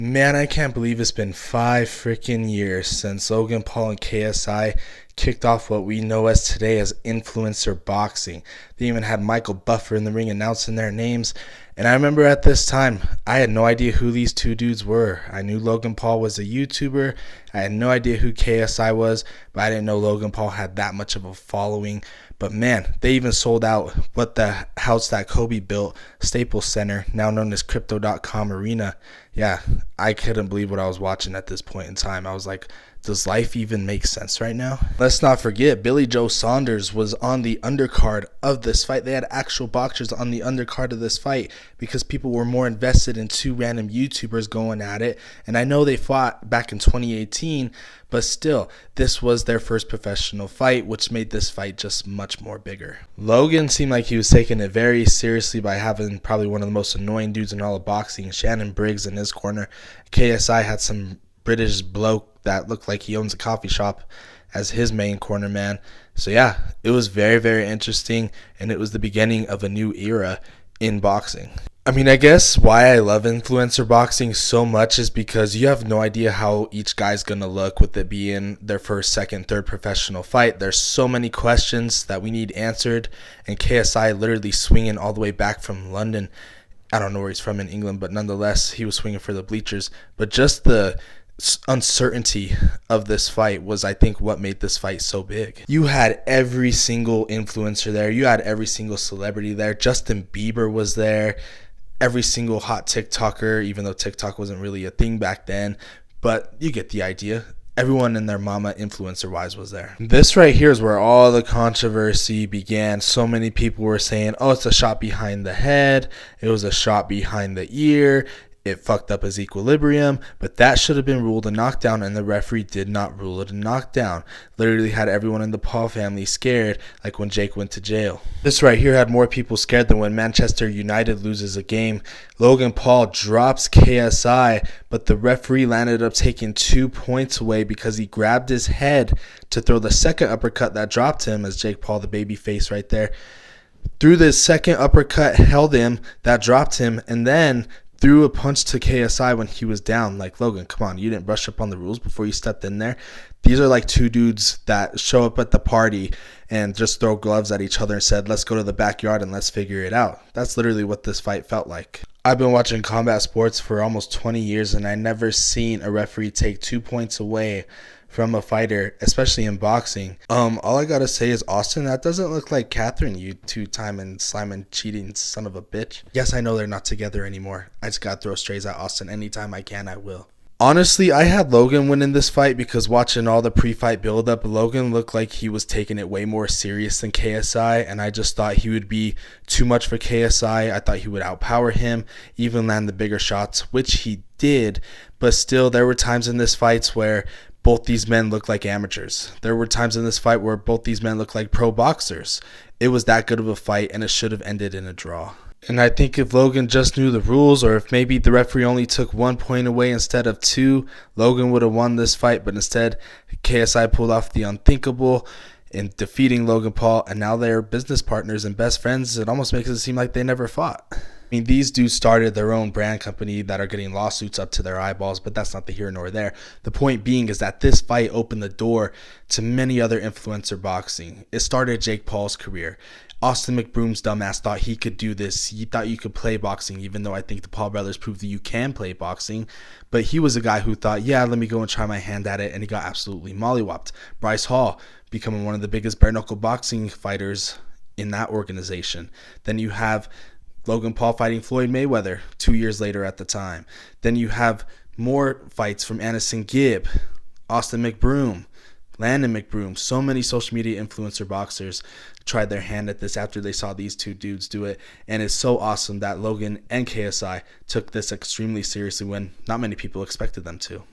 Man, I can't believe it's been 5 freaking years since Logan Paul and KSI kicked off what we know as today as influencer boxing. They even had Michael Buffer in the ring announcing their names. And I remember at this time, I had no idea who these two dudes were. I knew Logan Paul was a YouTuber. I had no idea who KSI was, but I didn't know Logan Paul had that much of a following. But man, they even sold out what the house that Kobe built, Staples Center, now known as Crypto.com Arena. Yeah, I couldn't believe what I was watching at this point in time. I was like, does life even make sense right now? Let's not forget, Billy Joe Saunders was on the undercard of this fight. They had actual boxers on the undercard of this fight because people were more invested in two random YouTubers going at it. And I know they fought back in 2018, but still, this was their first professional fight, which made this fight just much more bigger. Logan seemed like he was taking it very seriously by having probably one of the most annoying dudes in all of boxing, Shannon Briggs, in his corner. KSI had some British bloke that looked like he owns a coffee shop as his main corner man. So yeah, it was very, very interesting, and it was the beginning of a new era in boxing. I mean, I guess why I love influencer boxing so much is because you have no idea how each guy's going to look with it being their first, second, third professional fight. There's so many questions that we need answered, and KSI literally swinging all the way back from London. I don't know where he's from in England, but nonetheless, he was swinging for the bleachers. But just the uncertainty of this fight was, I think, what made this fight so big. You had every single influencer there. You had every single celebrity there. Justin Bieber was there. Every single hot TikToker, even though TikTok wasn't really a thing back then. But you get the idea. Everyone and their mama, influencer-wise, was there. This right here is where all the controversy began. So many people were saying, oh, it's a shot behind the head. It was a shot behind the ear. It fucked up his equilibrium, but that should have been ruled a knockdown, and the referee did not rule it a knockdown. Literally had everyone in the Paul family scared, like when Jake went to jail. This right here had more people scared than when Manchester United loses a game. Logan Paul drops KSI, but the referee landed up taking 2 points away because he grabbed his head to throw the second uppercut that dropped him, as Jake Paul, the baby face right there, threw the second uppercut, held him, that dropped him, and then threw a punch to KSI when he was down. Like, Logan, come on, you didn't brush up on the rules before you stepped in there. These are like two dudes that show up at the party and just throw gloves at each other and said, let's go to the backyard and let's figure it out. That's literally what this fight felt like. I've been watching combat sports for almost 20 years, and I never seen a referee take 2 points away from a fighter, especially in boxing. All I gotta say is, Austin, that doesn't look like Catherine, you two-time and slamming cheating son of a bitch. Yes, I know they're not together anymore. I just gotta throw strays at Austin. Anytime I can, I will. Honestly, I had Logan winning this fight because watching all the pre-fight build-up, Logan looked like he was taking it way more serious than KSI, and I just thought he would be too much for KSI. I thought he would outpower him, even land the bigger shots, which he did, but still, there were times in this fight where both these men looked like amateurs. There were times in this fight where both these men looked like pro boxers. It was that good of a fight, and it should have ended in a draw. And I think if Logan just knew the rules, or if maybe the referee only took 1 point away instead of 2, Logan would have won this fight. But instead, KSI pulled off the unthinkable in defeating Logan Paul, and now they're business partners and best friends. It almost makes it seem like they never fought. I mean, these dudes started their own brand company that are getting lawsuits up to their eyeballs, but that's not the here nor there. The point being is that this fight opened the door to many other influencer boxing. It started Jake Paul's career. Austin McBroom's dumbass thought he could do this. He thought you could play boxing, even though I think the Paul brothers proved that you can play boxing. But he was a guy who thought, yeah, let me go and try my hand at it, and he got absolutely mollywopped. Bryce Hall becoming one of the biggest bare-knuckle boxing fighters in that organization. Then you have Logan Paul fighting Floyd Mayweather 2 years later at the time. Then you have more fights from Anderson Gibb, Austin McBroom, Landon McBroom. So many social media influencer boxers tried their hand at this after they saw these two dudes do it. And it's so awesome that Logan and KSI took this extremely seriously when not many people expected them to.